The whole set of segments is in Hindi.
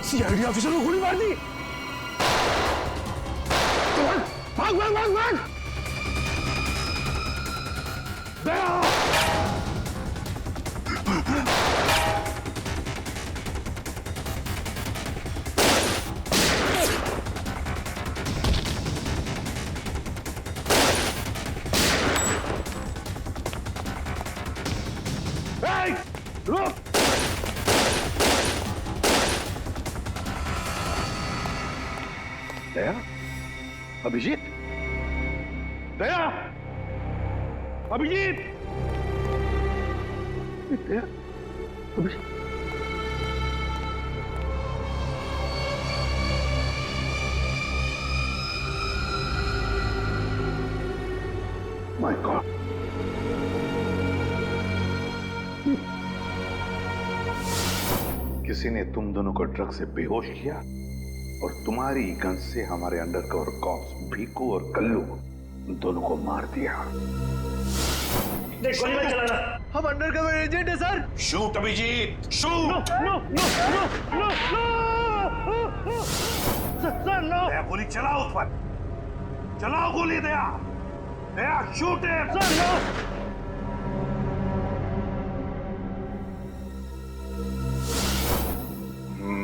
सीआईडी ऑफिसर को गोली मार दी। भाग भाग भाग भाग। दया रुक। दया, अभिजीत, दया, अभिजीत, दया, अभिजीत। My God. किसी ने तुम दोनों को ड्रग से बेहोश किया और तुम्हारी गन से हमारे अंडरकवर कॉप्स भीकू और कल्लू दोनों को मार दिया। गोली मत चलाना। हम अंडरकवर एजेंट है sir. Shoot Abhijeet, shoot. No no no no no sir no. Daya गोली चलाओ उस पर, चलाओ गोली। दया, दया शूट है सर नो।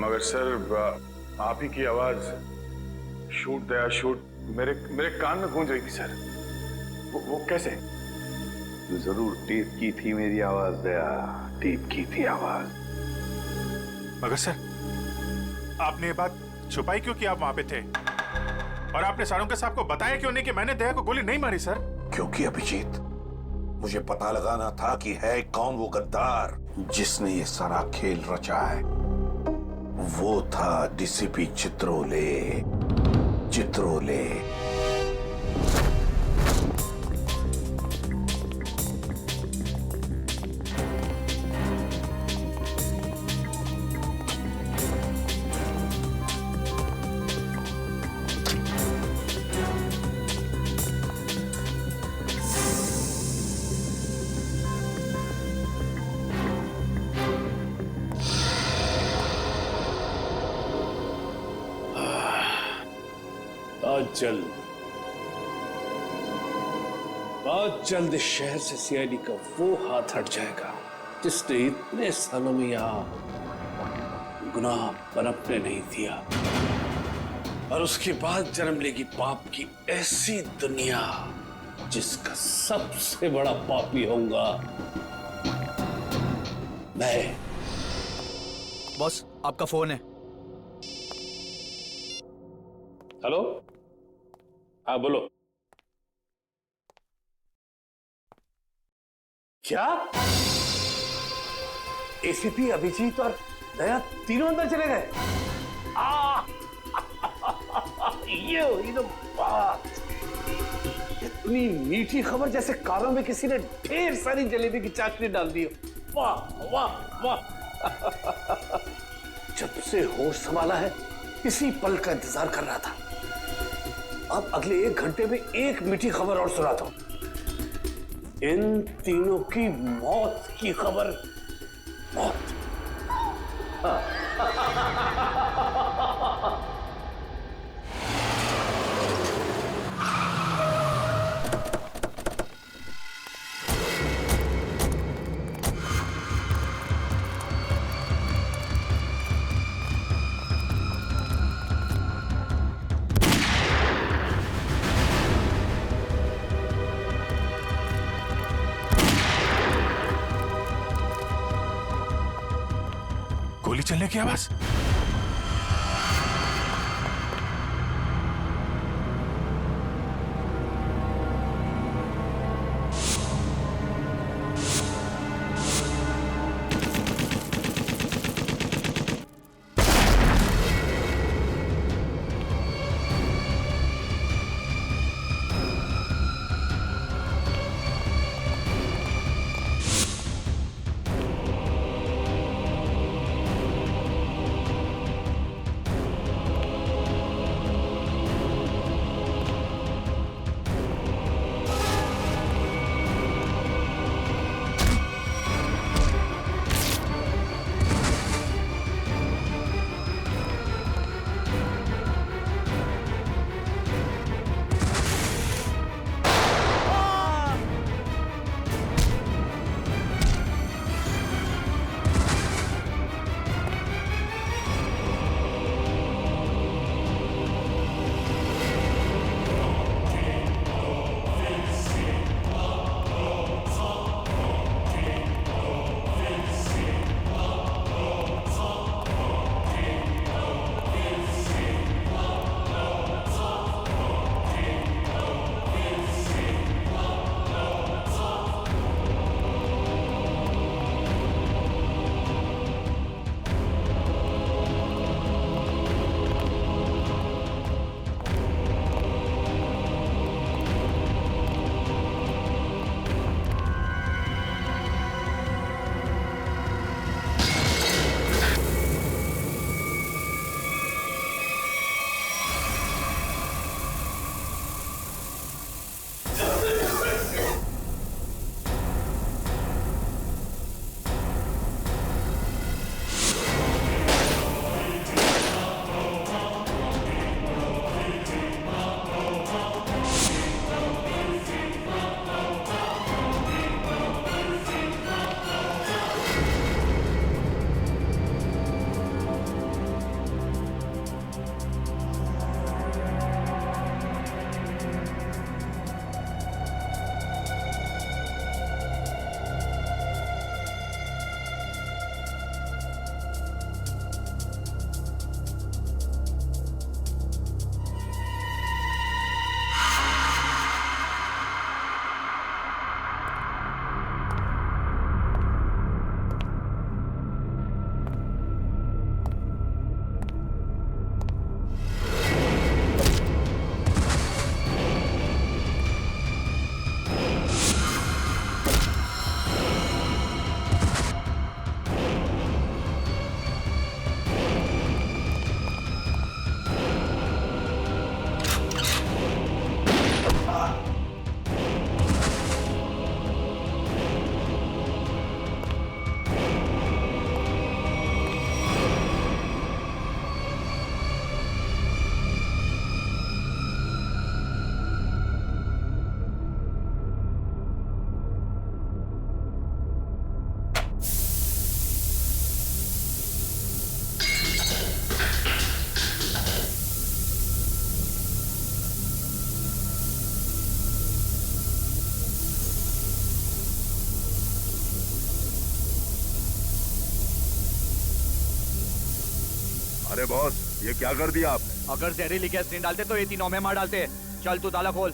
मगर सर आप ही की आवाज शूट दया शूट मेरे कान में गूंज रही थी सर। वो कैसे? जरूर टेप की थी मेरी आवाज। दया, टेप की थी आवाज। मगर सर आपने ये बात छुपाई क्यों कि आप वहां पे थे? और आपने सारंग साहब को बताया क्यों नहीं कि मैंने दया को गोली नहीं मारी सर? क्योंकि अभिजीत, मुझे पता लगाना था कि है कौन वो गद्दार जिसने ये सारा खेल रचा है। वो था डीसीपी चित्रोले। चित्रोले बहुत जल्द इस शहर से सीआईडी का वो हाथ हट जाएगा जिसने इतने सालों में यहाँ गुनाह पनपने नहीं दिया। और उसके बाद जन्म लेगी पाप की ऐसी दुनिया जिसका सबसे बड़ा पापी होऊंगा मैं। बॉस आपका फोन है। हेलो, हाँ बोलो। क्या एसीपी अभिजीत और दया तीनों अंदर चले गए? ये हुई तो बात। इतनी मीठी खबर जैसे कारों में किसी ने ढेर सारी जलेबी की चाशनी डाल दी हो। वाह वाह वाह। जब से होश संभाला है इसी पल का इंतजार कर रहा था। अब अगले 1 घंटे में एक मीठी खबर और सुनाता हूं। इन तीनों की मौत की खबर। मौत। गोली चलने की आवाज। अरे बॉस, ये क्या कर दिया आपने? अगर जहरीली गैस नहीं डालते तो ये तीनों में मार डालते। चल तू ताला खोल।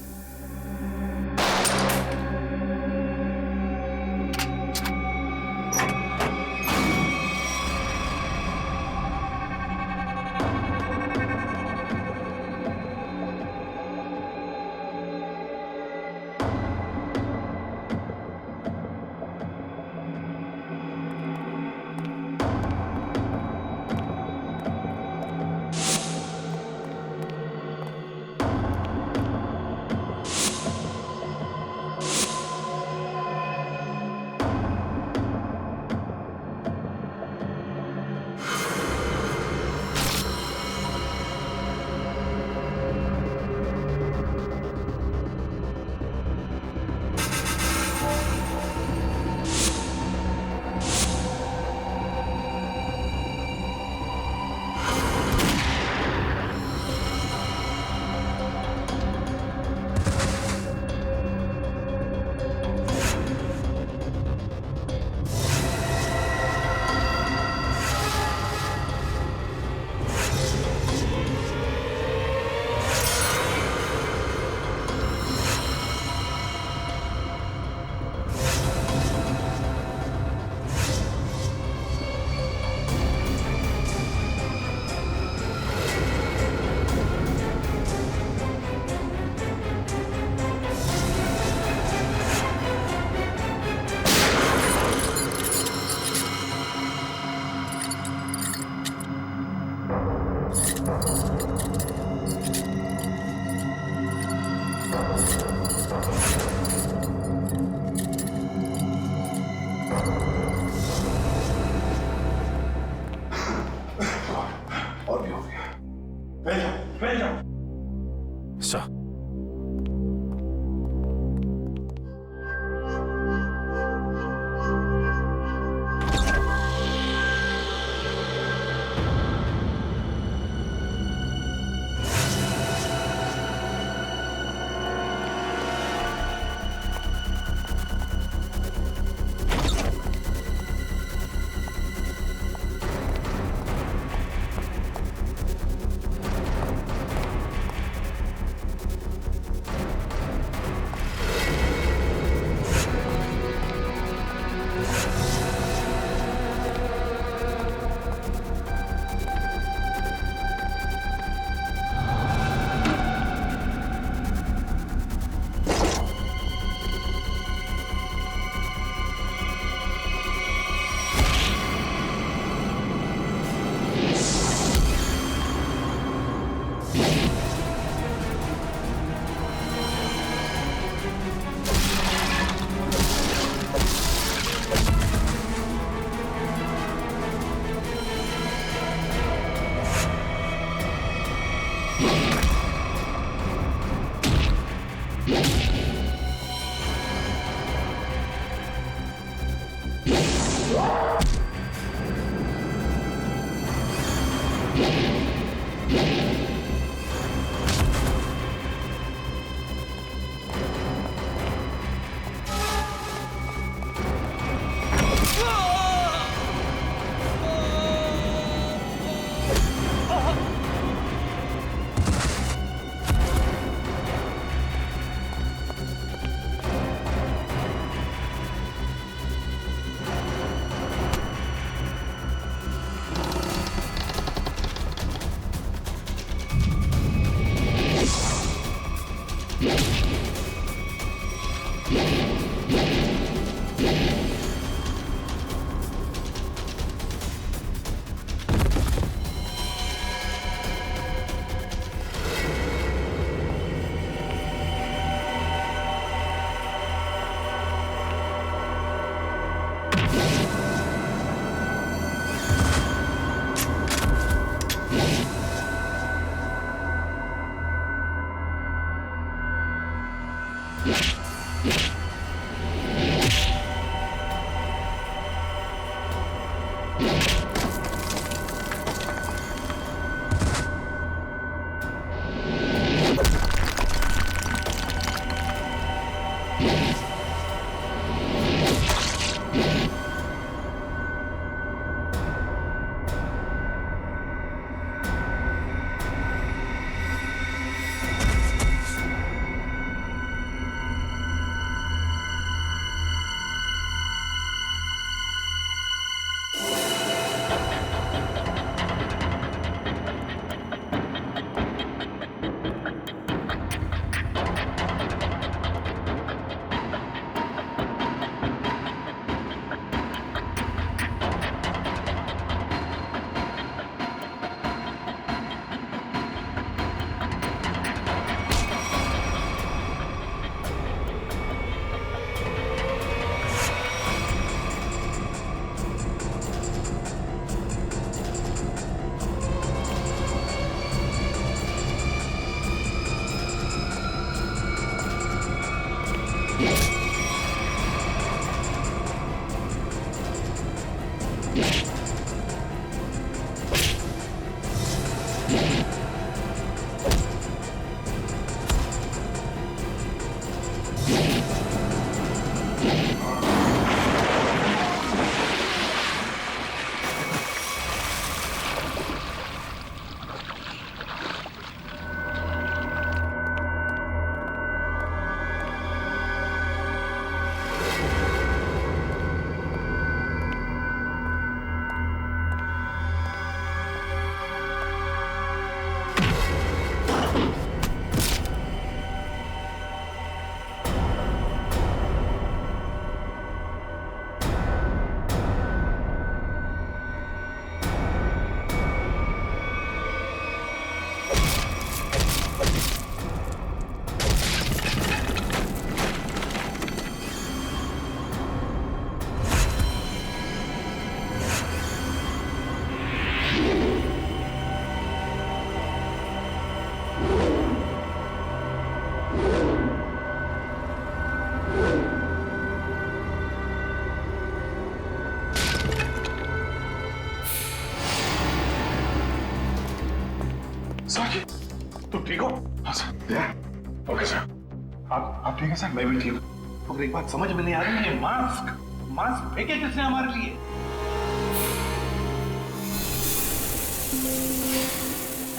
और भी हो गया। फैल जाओ। सर, सर जी, तुम ठीक हो? हाँ सर। Okay sir. आप ठीक है सर? मैं भी ठीक हूँ। मगर एक बात समझ में नहीं आ रही है, मास्क फेंके किसने हमारे लिए?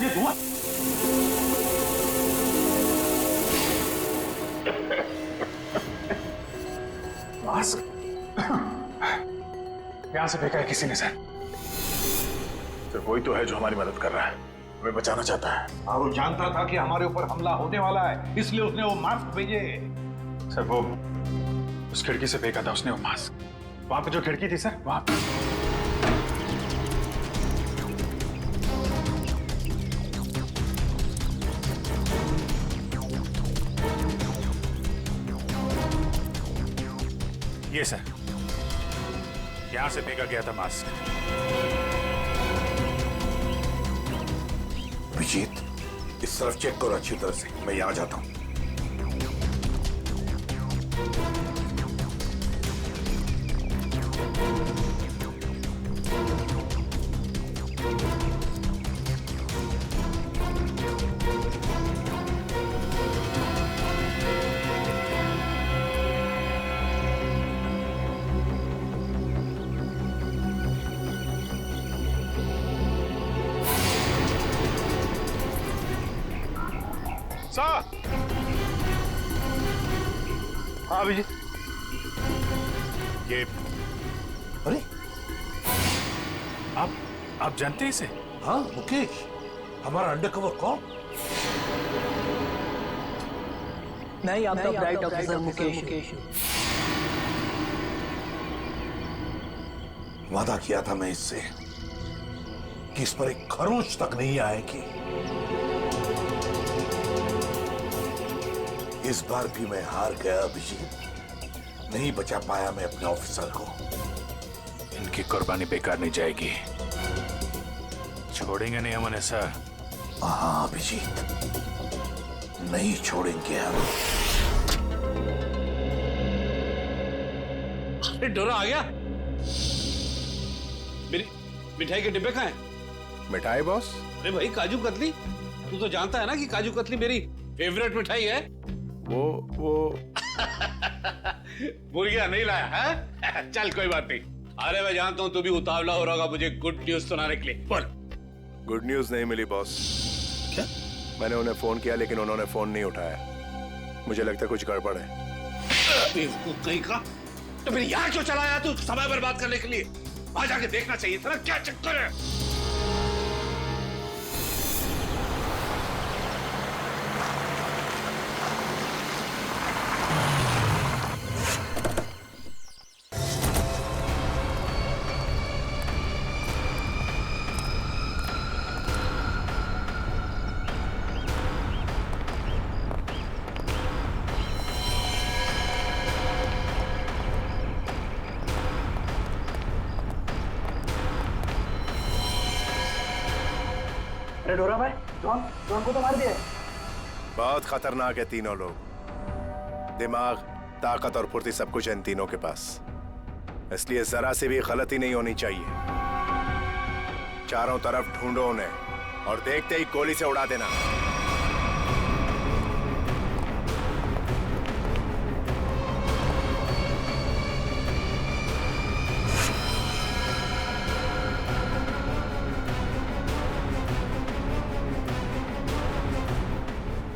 ये धुआं मास्क यहां से फेंका है किसी ने सर। सर वही तो है जो हमारी मदद कर रहा है, हमें बचाना चाहता है। और वो जानता था कि हमारे ऊपर हमला होने वाला है, इसलिए उसने वो मास्क भेजे। सर वो उस खिड़की से फेंका था उसने वो मास्क। वहां पे जो खिड़की थी सर, वहां पे। ये सर, यहां से फेंका गया था मास्क। अभिजीत, इस तरफ चेक करो अच्छी तरह से, मैं यहां जाता हूं। हाँ अभिजीत। ये अरे आप जानते हैं इसे? हाँ मुकेश, हमारा अंडरकवर कौन? मैं आपका ब्राइट ऑफिसर मुकेश। वादा किया था मैं इससे कि इस पर एक खरोंच तक नहीं आएगी। इस बार भी मैं हार गया अभिजीत, नहीं बचा पाया मैं अपने ऑफिसर को। इनकी कुर्बानी बेकार नहीं जाएगी, छोड़ेंगे नहीं हम उन्हें सर। हाँ अभिजीत, नहीं छोड़ेंगे हम। डोरा आ गया। मेरी मिठाई के डिब्बे कहाँ हैं? मिठाई बॉस? अरे भाई काजू कतली, तू तो जानता है ना कि काजू कतली मेरी फेवरेट मिठाई है। वो भूल गया, नहीं लाया है? चल कोई बात नहीं। अरे मैं जानता हूँ तू भी उतावला हो रहा होगा मुझे गुड न्यूज सुनाने के लिए। बोल। गुड न्यूज नहीं मिली बॉस। क्या? मैंने उन्हें फोन किया लेकिन उन्होंने फोन नहीं उठाया। मुझे लगता है कुछ गड़बड़ है। बेवकूफ कहीं का, तो फिर यहाँ क्यों चला आया तू समय बर्बाद करने के लिए? आ जाके देखना चाहिए था ना क्या चक्कर है। अरे डोरा भाई, जॉन को तो मार दिया है। बहुत खतरनाक है तीनों लोग। दिमाग, ताकत और फुर्ती सब कुछ है इन तीनों के पास, इसलिए जरा सी भी गलती नहीं होनी चाहिए। चारों तरफ ढूंढो उन्हें और देखते ही गोली से उड़ा देना।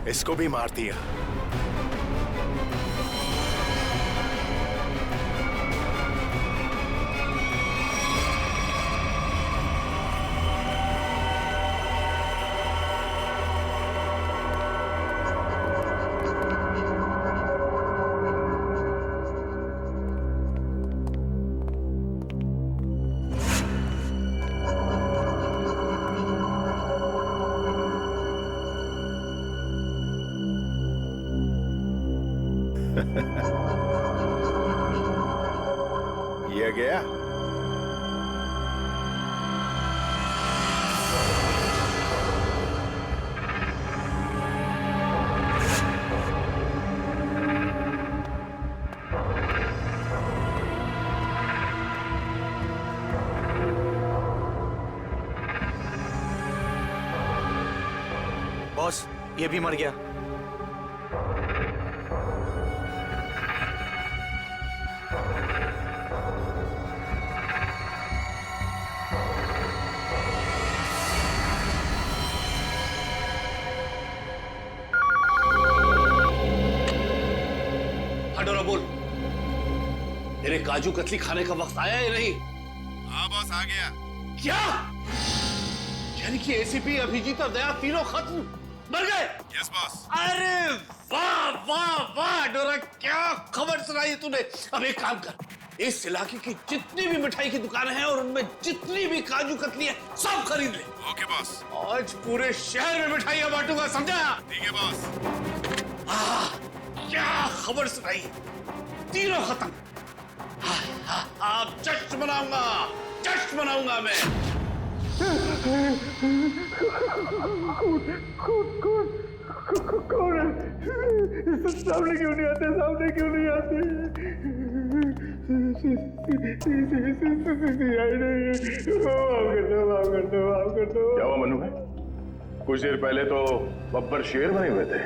इसको भी मार दिया। ये गया। बॉस, ये भी मर गया। हडोरा बोल, मेरे काजू कतली खाने का वक्त आया या नहीं? हाँ बॉस, आ गया। क्या? यानी कि एसीपी, अभिजीत और दया तीनों खत्म, मर गए? Yes boss. अरे वाह वाह वाह डोरा, क्या खबर सुनाई तूने। अब एक काम कर, इस इलाके की जितनी भी मिठाई की दुकानें हैं और उनमें जितनी भी काजू कतली है सब खरीद ले। Okay boss. आज पूरे शहर में मिठाइयां बांटूंगा, समझा? ठीक है बॉस। क्या खबर सुनाई, तीनों खत्म। अब जश्न मनाऊंगा, जश्न मनाऊंगा मैं। कौन है? सामने क्यों नहीं आते? सामने क्यों नहीं आते? क्या हुआ मनु भाई? कुछ देर पहले तो बब्बर शेर बने हुए थे,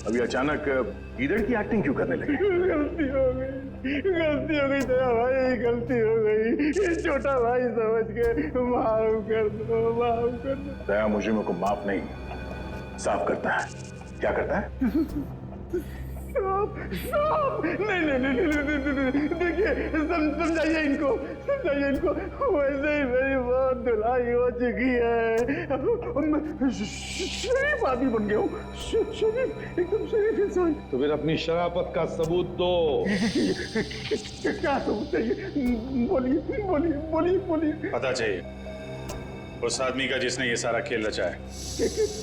अभी अचानक ईदड़ की एक्टिंग क्यों करने लगे? गलती हो गई दया भाई, गलती हो गई। छोटा भाई समझ के माफ कर दो, माफ कर दो। दया मुजरिमों को माफ नहीं, साफ करता है। क्या करता है? नहीं, देखिए समझाइए इनको, वैसे ही मेरी बहुत धुलाई हो चुकी है। मैं शरीफ आदमी बन गया हूँ, शरीफ, एकदम शरीफ इंसान। तो फिर अपनी शराफत का सबूत दो। क्या सबूत चाहिए? बोलिए। पता चाहिए उस आदमी का जिसने ये सारा खेल रचा है।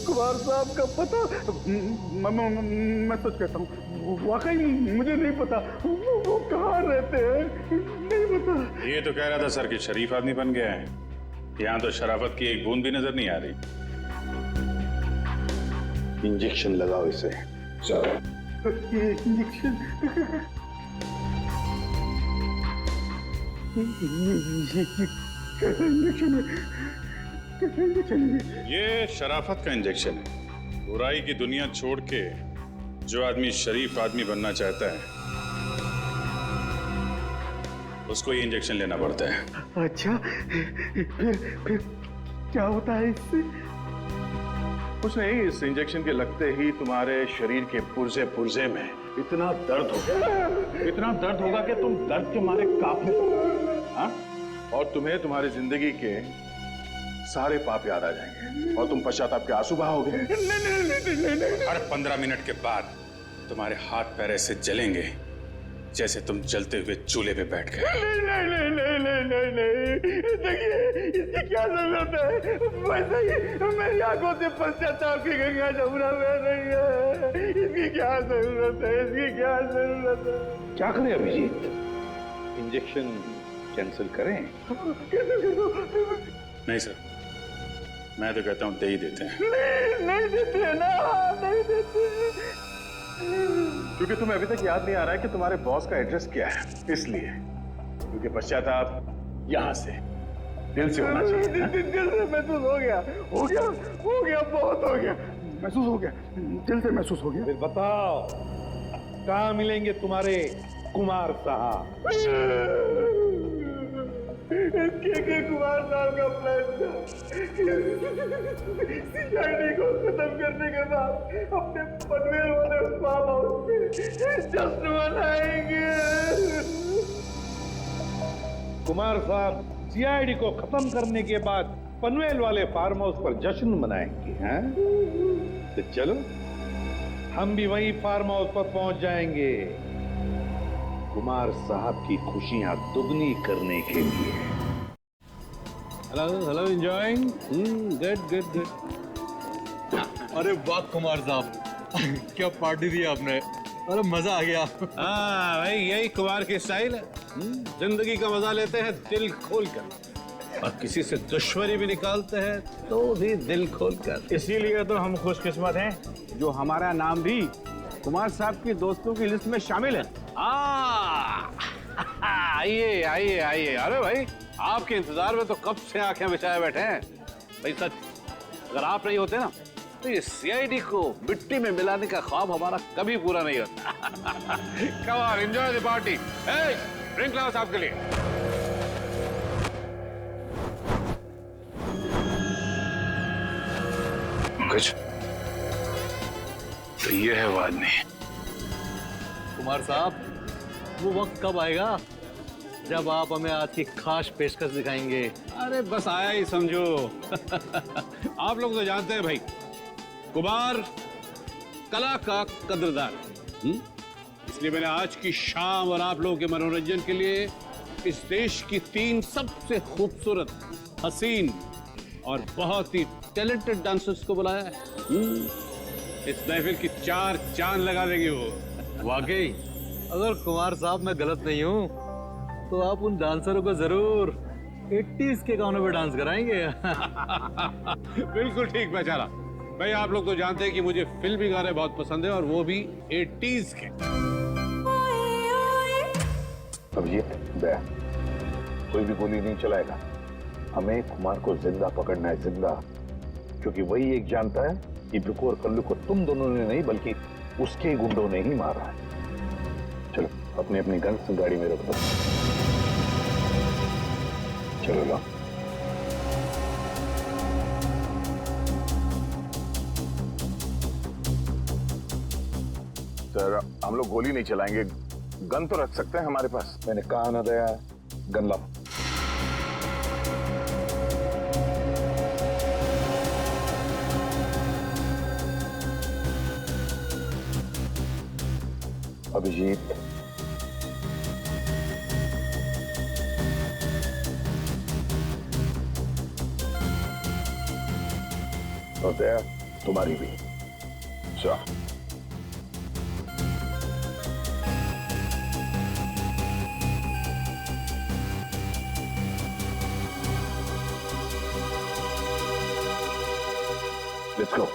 कुमार साहब का पता? मैं सच कहता हूँ, वाकई मुझे नहीं पता। वो कहाँ रहते हैं, नहीं पता। ये तो कह रहा था सर कि शरीफ आदमी बन गया है। यहाँ तो शराफत की एक बूंद भी नजर नहीं आ रही। इंजेक्शन लगाओ इसे। चलो। इंजेक्शन ये शराफत का इंजेक्शन है। बुराई की दुनिया छोड़ के जो आदमी शरीफ आदमी बनना चाहता है उसको ये इंजेक्शन लेना पड़ता है। अच्छा, फिर क्या होता है इससे? कुछ नहीं, इस इंजेक्शन के लगते ही तुम्हारे शरीर के पुर्जे में इतना दर्द होगा कि तुम दर्द के मारे कांपने लगोगे। हाँ? और तुम्हें तुम्हारी जिंदगी के सारे पाप याद आ जाएंगे और तुम पश्चाताप के आंसू बहाओगे। हर 15 मिनट के बाद तुम्हारे हाथ पैर ऐसे जलेंगे जैसे तुम जलते हुए चूल्हे पे बैठ गए। नहीं, देखिए इसकी क्या जरूरत है? वैसे ही मेरी आंखों से पश्चाताप की गंगा जमुना बह रही है। इसकी क्या जरूरत है? क्या करें अभिजीत? इंजेक्शन कैंसिल करें? नहीं सर, मैं तो कहता हूँ दे ही देते हैं। नहीं देते ना, नहीं देते। क्योंकि तुम्हें अभी तक याद नहीं आ रहा है कि तुम्हारे बॉस का एड्रेस क्या है, इसलिए। क्योंकि पश्चाताप यहाँ से, दिल से होना चाहिए। दिल से महसूस हो गया, बहुत हो गया, महसूस हो गया, दिल से महसूस हो गया। फिर बताओ कहाँ मिलेंगे तुम्हारे कुमार साहब? के कुमार साहब का प्लान था सीआईडी को खत्म करने के बाद अपने पनवेल वाले फार्म हाउस में जश्न मनाएंगे। कुमार साहब सीआईडी को खत्म करने के बाद पनवेल वाले फार्म हाउस पर जश्न मनाएंगे, हैं? तो चलो हम भी वही फार्म हाउस पर पहुंच जाएंगे कुमार साहब की खुशियां दुगनी करने के लिए। Hello enjoying? गुड। अरे वाह कुमार साहब, क्या पार्टी दी आपने। अरे मजा आ गया। हाँ भाई, यही कुमार की स्टाइल है। जिंदगी का मजा लेते हैं दिल खोलकर, और किसी से दुश्मनी भी निकालते हैं तो भी दिल खोलकर। इसीलिए तो हम खुशकिस्मत हैं जो हमारा नाम भी कुमार साहब की दोस्तों की लिस्ट में शामिल है। आइए आइए आइए। अरे भाई, आपके इंतजार में तो कब से आंखें बिछाए बैठे हैं। भाई सच, अगर आप नहीं होते ना तो ये सीआईडी को मिट्टी में मिलाने का ख्वाब हमारा कभी पूरा नहीं होता। Come on, enjoy the party. Drink लाओ साहब के लिए। कुछ तो ये है वो आदमी। कुमार साहब, वो वक्त कब आएगा जब आप हमें आज की खास पेशकश दिखाएंगे? अरे बस आया ही समझो। आप लोग तो जानते हैं भाई, कुमार कला का कदरदान। इसलिए मैंने आज की शाम और आप लोगों के मनोरंजन के लिए इस देश की 3 सबसे खूबसूरत, हसीन और बहुत ही टैलेंटेड डांसर्स को बुलाया है। इस महफिल की 4 चांद लगा देंगे वो। वाकई, अगर कुमार साहब मैं गलत नहीं हूँ तो आप उन डांसरों को जरूर 80s के गानों पे डांस कराएंगे। बिल्कुल ठीक पहचाना भाई। आप लोग तो जानते हैं कि मुझे फिल्मी गाने बहुत पसंद है, और वो भी 80s के। अभिजीत, दया, कोई भी गोली नहीं चलाएगा। हमें कुमार को जिंदा पकड़ना है, जिंदा। क्योंकि वही एक जानता है कि बिकू और कल्लू को तुम दोनों ने नहीं, बल्कि उसके गुंडों ने ही मारा है। चलो अपनी अपनी गन्स गाड़ी में रख दो। चलो लो। सर, हम लोग गोली नहीं चलाएंगे, गन तो रख सकते हैं हमारे पास। मैंने कहा ना दया, गन लाओ। अभिजीत, और दया तुम्हारी भी। चलो लेट्स गो।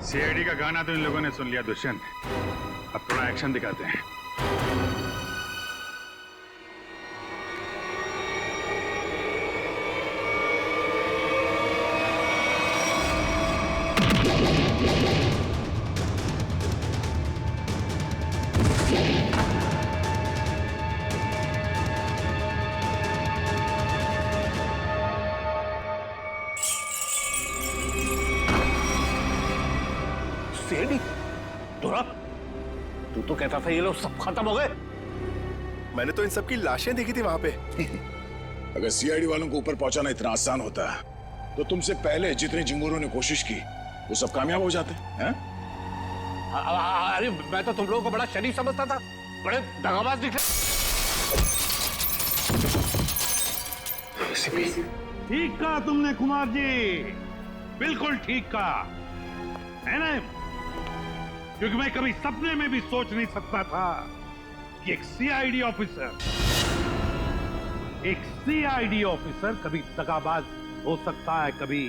सीआईडी का गाना तो इन लोगों ने सुन लिया दुष्यंत। अब थोड़ा एक्शन दिखाते हैं। तू तो कहता था ये लोग सब खत्म हो गए। मैंने तो इन सब की लाशें देखी थी वहां पे। अगर सीआईडी वालों को ऊपर पहुंचाना इतना आसान होता तो तुमसे पहले जितने जिंगूरों ने कोशिश की वो सब कामयाब हो जाते हैं। अरे मैं तो तुम लोगों को बड़ा शरीफ समझता था, बड़े दगाबाज दिख रहे। ठीक कहा तुमने कुमार जी, बिल्कुल ठीक कहा है ना। क्योंकि मैं कभी सपने में भी सोच नहीं सकता था कि एक सीआईडी ऑफिसर कभी दगाबाज हो सकता है, कभी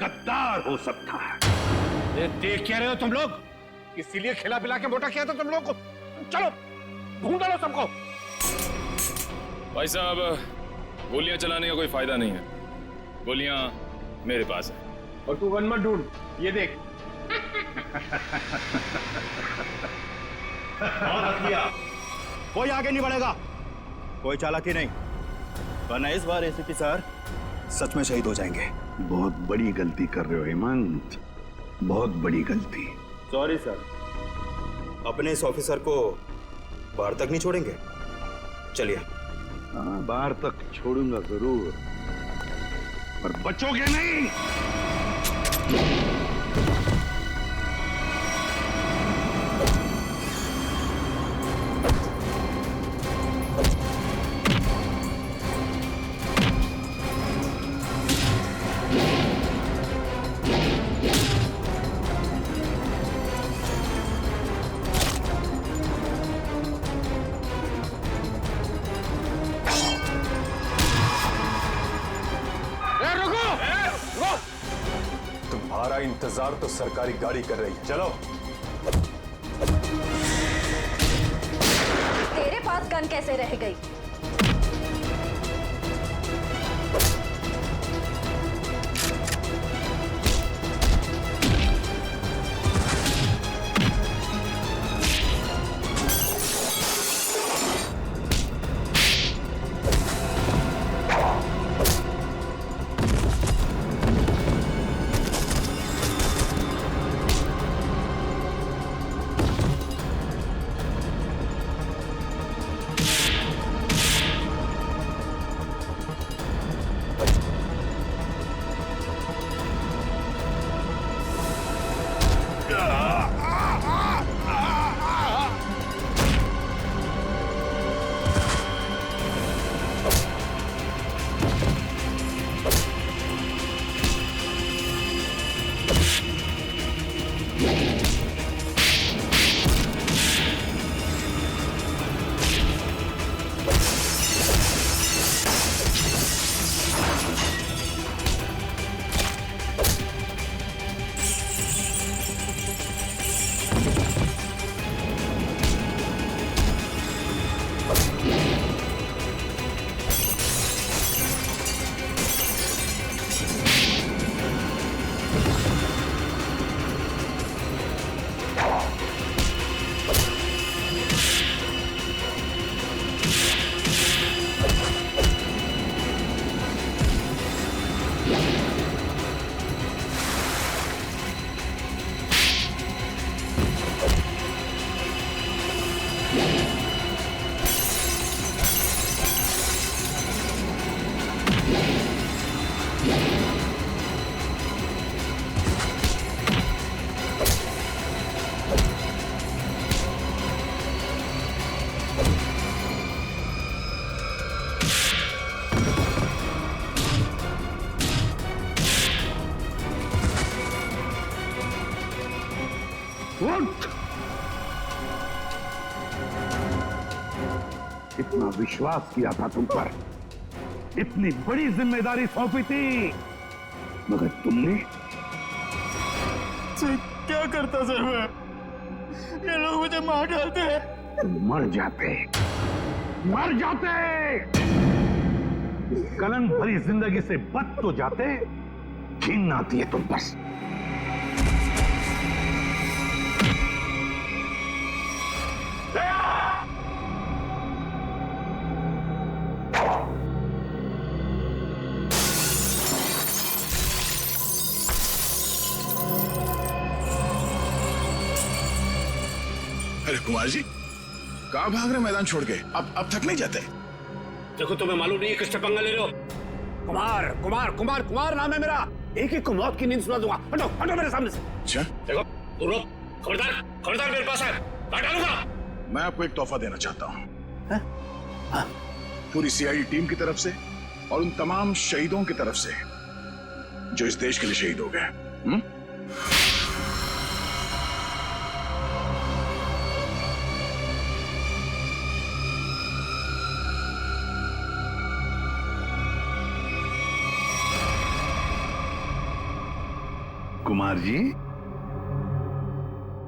गद्दार हो सकता है। देख क्या रहे हो तुम लोग? इसीलिए खिला पिला के मोटा किया था तुम लोग को। चलो ढूंढ लो सबको। भाई साहब, गोलियां चलाने का कोई फायदा नहीं है। गोलियां मेरे पास है। और तू गन मत ढूंढ, ये देख। कोई आगे नहीं बढ़ेगा, कोई चालाकी नहीं, वरना इस बार एसीपी सर सच में शहीद हो जाएंगे। बहुत बड़ी गलती कर रहे हो हेमंत, बहुत बड़ी गलती। Sorry sir. अपने इस ऑफिसर को बाहर तक नहीं छोड़ेंगे? चलिए। हाँ, बाहर तक छोड़ूंगा जरूर, पर बचोगे नहीं। तुम्हारा इंतजार तो सरकारी गाड़ी कर रही है, चलो। तेरे पास गन कैसे रह गई? इतना विश्वास किया था तुम पर, इतनी बड़ी जिम्मेदारी सौंपी थी, मगर तुमने। क्या करता सर मैं? ये लोग मुझे मार डालते हैं। तुम मर जाते, मर जाते। कलंक भरी जिंदगी से बच तो जाते, घिन आती है तुम बस। अरे कुमार जी, कहाँ भाग रहे मैदान छोड़ के? अब थक नहीं जाते? देखो, तुम्हें मालूम नहीं है किससे पंगा ले रहे हो? कुमार कुमार कुमार कुमार नाम है मेरा। एक एक को मौत की नींद सुना दूंगा। हटो हटो मेरे सामने से। अच्छा, देखो तू रुक। खबरदार खबरदार, मेरे पास है, काट डालूंगा। मैं आपको एक तोहफा देना चाहता हूँ, पूरी सीआईडी टीम की तरफ से और उन तमाम शहीदों की तरफ से जो इस देश के लिए शहीद हो गए। कुमार जी,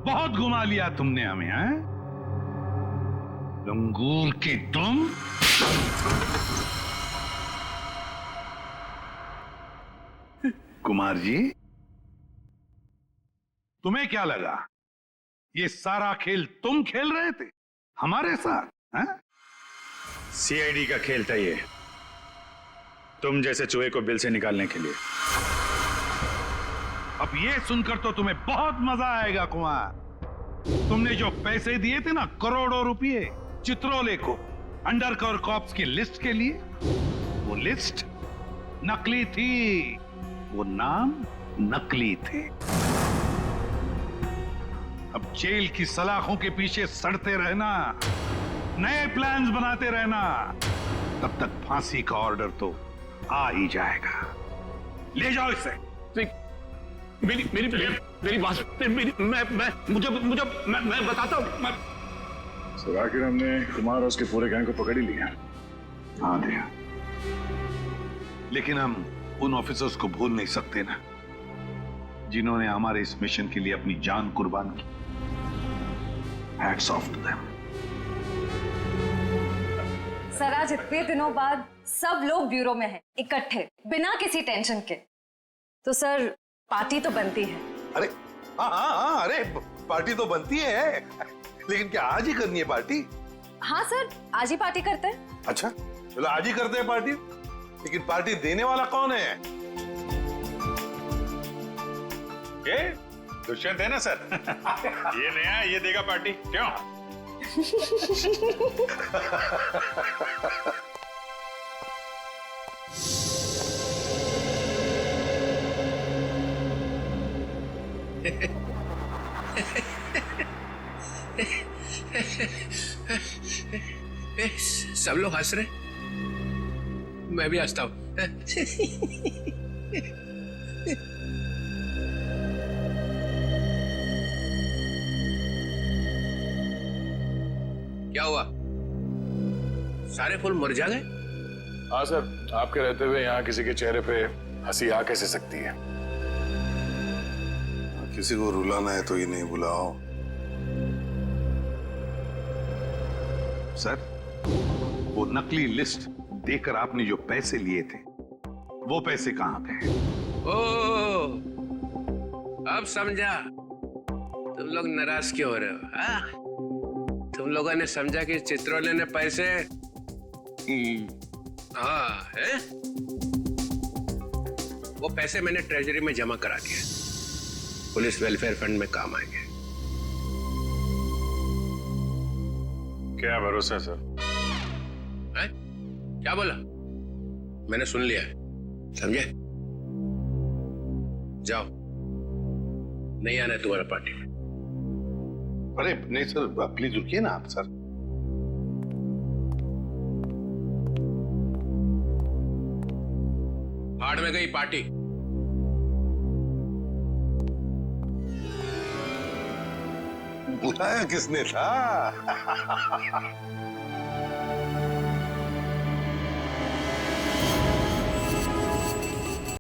बहुत घुमा लिया तुमने हमें, हैं? लंगूर की तुम। कुमार जी, तुम्हें क्या लगा ये सारा खेल तुम खेल रहे थे हमारे साथ, हैं? सीआईडी का खेल था ये, तुम जैसे चूहे को बिल से निकालने के लिए। अब ये सुनकर तो तुम्हें बहुत मजा आएगा कुमार। तुमने जो पैसे दिए थे ना, करोड़ों रुपए चित्रोले को अंडरकवर कॉप्स की लिस्ट के लिए, वो लिस्ट नकली थी, वो नाम नकली थे। अब जेल की सलाखों के पीछे सड़ते रहना, नए प्लान्स बनाते रहना, तब तक फांसी का ऑर्डर तो आ ही जाएगा। ले जाओ इसे। मेरी मेरी मेरी बात मेरी मैं बताता हूँ। सर आखिर हमने कुमार और उसके पूरे गैंग को पकड़ ही लिया। हाँ दिया, लेकिन हम उन ऑफिसर्स को भूल नहीं सकते ना, जिन्होंने हमारे इस मिशन के लिए अपनी जान कुर्बान की। Hats off to them. Sir आज इतने दिनों बाद सब लोग ब्यूरो में हैं, इकट्ठे, बिना किसी टेंशन के। तो सर पार्टी तो बनती है। अरे हाँ, अरे पार्टी तो बनती है, लेकिन क्या आज ही करनी है पार्टी? हाँ सर, आज ही पार्टी करते हैं। अच्छा चलो आज ही करते हैं पार्टी, लेकिन पार्टी देने वाला कौन है? ये दुष्यंत है ना सर। ये नया है, ये देगा पार्टी। क्यों? सब लोग हंस रहे, मैं भी हंसता हूं। क्या हुआ? सारे फूल मुरझा गए? हाँ सर, आपके रहते हुए यहाँ किसी के चेहरे पे हंसी आ कैसे सकती है? किसी को रुलाना है तो इन्हें बुलाओ। सर, वो नकली लिस्ट देकर आपने जो पैसे लिए थे, वो पैसे कहां गए? ओ, अब समझा तुम लोग नाराज क्यों हो रहे हो? हाँ? तुम लोगों ने समझा कि चित्रोले ने पैसे हाँ है? वो पैसे मैंने ट्रेजरी में जमा करा दिए, पुलिस वेलफेयर फंड में काम आएंगे। क्या भरोसा सर? है? क्या बोला? मैंने सुन लिया है, समझे? जाओ, नहीं आना है तुम्हारा पार्टी में। अरे नहीं सर, प्लीज रुकिए ना आप सर। भाड़ में गई पार्टी। बुलाया किसने था?